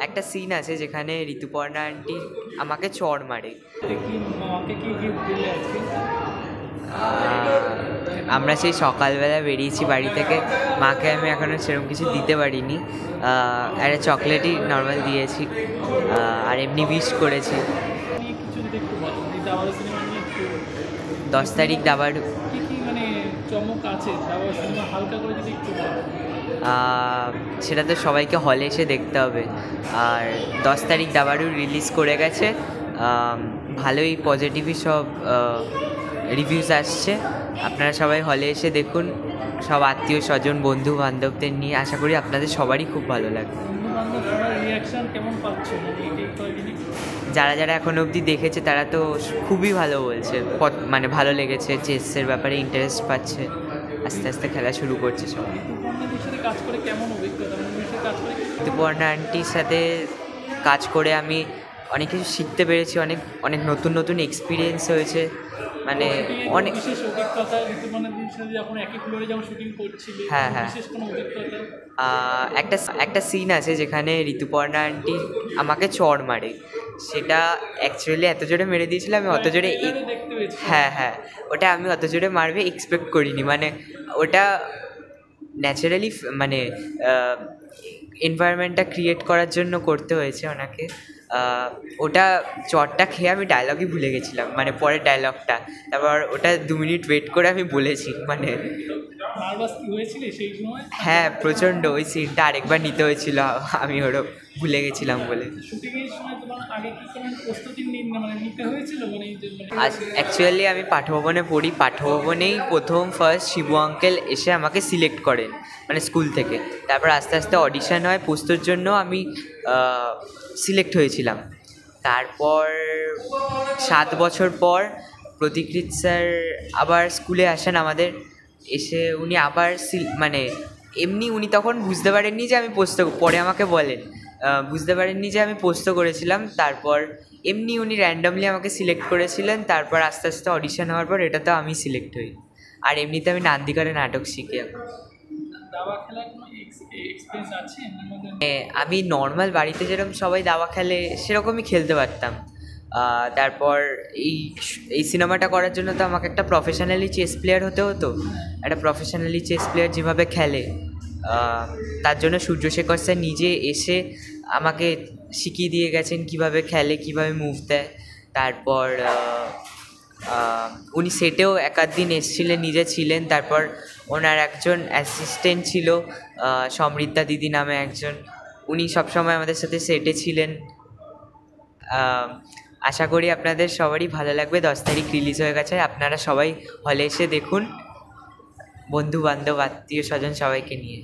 একটা সিন আছে যেখানে ঋতুপর্ণা আন্টি আমাকে চড় মারে। আমরা সেই সকালবেলা বেরিয়েছি বাড়ি থেকে, মাকে আমি এখনও সেরকম কিছু দিতে পারিনি। একটা চকলেটই নর্মাল দিয়েছি, আর এমনি উইশ করেছি। 10 তারিখ দাবাড়ু। সেটা তো সবাইকে হলে এসে দেখতে হবে। আর 10 তারিখ দাবাড়ু রিলিজ করে গেছে, ভালোই পজিটিভই সব রিভিউস আসছে। আপনারা সবাই হলে এসে দেখুন, সব আত্মীয় স্বজন বন্ধু বান্ধবদের নিয়ে। আশা করি আপনাদের সবারই খুব ভালো লাগবে। যারা যারা এখনো অবধি দেখেছে তারা তো খুবই ভালো বলছে, মানে ভালো লেগেছে, চেসের ব্যাপারে ইন্টারেস্ট পাচ্ছে, আস্তে আস্তে খেলা শুরু করছে সব। ঋতুপর্ণা আন্টির সাথে কাজ করে আমি অনেক কিছু শিখতে পেরেছি, অনেক অনেক নতুন নতুন এক্সপিরিয়েন্স হয়েছে, মানে অনেক। হ্যাঁ হ্যাঁ, একটা সিন আছে যেখানে ঋতুপর্ণা আন্টি আমাকে চড় মারে। সেটা অ্যাকচুয়ালি এত জোরে মেরে দিয়েছিল, আমি অত জোরে, হ্যাঁ হ্যাঁ, ওটা আমি অত জোরে মারবে এক্সপেক্ট করিনি। মানে ওটা ন্যাচারালি, মানে এনভায়রনমেন্টটা ক্রিয়েট করার জন্য করতে হয়েছে ওনাকে। ওটা চটটা খেয়ে আমি ডায়লগই ভুলে গেছিলাম, মানে পরের ডায়লগটা। তারপর ওটা 2 মিনিট ওয়েট করে আমি বলেছি, মানে হ্যাঁ প্রচণ্ড। ওই সিনটা আরেকবার নিতে হয়েছিল, আমি ওরও ভুলে গেছিলাম বলে। অ্যাকচুয়ালি আমি পাঠভবনে পড়ি, পাঠভবনেই ফার্স্ট শিবু আঙ্কেল এসে আমাকে সিলেক্ট করেন, মানে স্কুল থেকে। তারপর আস্তে আস্তে অডিশন হয় পোস্তর জন্য, আমি সিলেক্ট হয়েছিলাম। তারপর 7 বছর পর প্রতীকৃত স্যার আবার স্কুলে আসেন আমাদের, এসে উনি আবার মানে এমনি উনি তখন বুঝতে পারেননি যে আমি পোস্ত, পরে আমাকে বলেন বুঝতে পারেননি যে আমি পোস্ত করেছিলাম। তারপর এমনি উনি র্যান্ডামলি আমাকে সিলেক্ট করেছিলেন। তারপর আস্তে আস্তে অডিশন হওয়ার পর এটাতে আমি সিলেক্ট হই। আর এমনিতে আমি নান্দিকারে নাটক শিখি এখন। আমি নর্মাল বাড়িতে যেরকম সবাই দাবা খেলে সেরকমই খেলতে পারতাম। তারপর এই সিনেমাটা করার জন্য তো আমাকে একটা প্রফেশনালি চেস প্লেয়ার হতে হতো। একটা প্রফেশনালি চেস প্লেয়ার যেভাবে খেলে, তার জন্য সূর্যশেখর স্যার নিজে এসে আমাকে শিখিয়ে দিয়ে গেছেন কীভাবে খেলে, কীভাবে মুভ দেয়। তারপর উনি সেটেও একাধ দিন এসেছিলেন, নিজে ছিলেন। তারপর ওনার একজন অ্যাসিস্ট্যান্ট ছিল, সমৃদ্ধা দিদি নামে একজন, উনি সবসময় আমাদের সাথে সেটে ছিলেন। আশা করি আপনাদের সবারই ভালো লাগবে। 10 তারিখ রিলিজ হয়ে গেছে, আপনারা সবাই হলে এসে দেখুন, বন্ধু বান্ধব আত্মীয় স্বজন সবাইকে নিয়ে।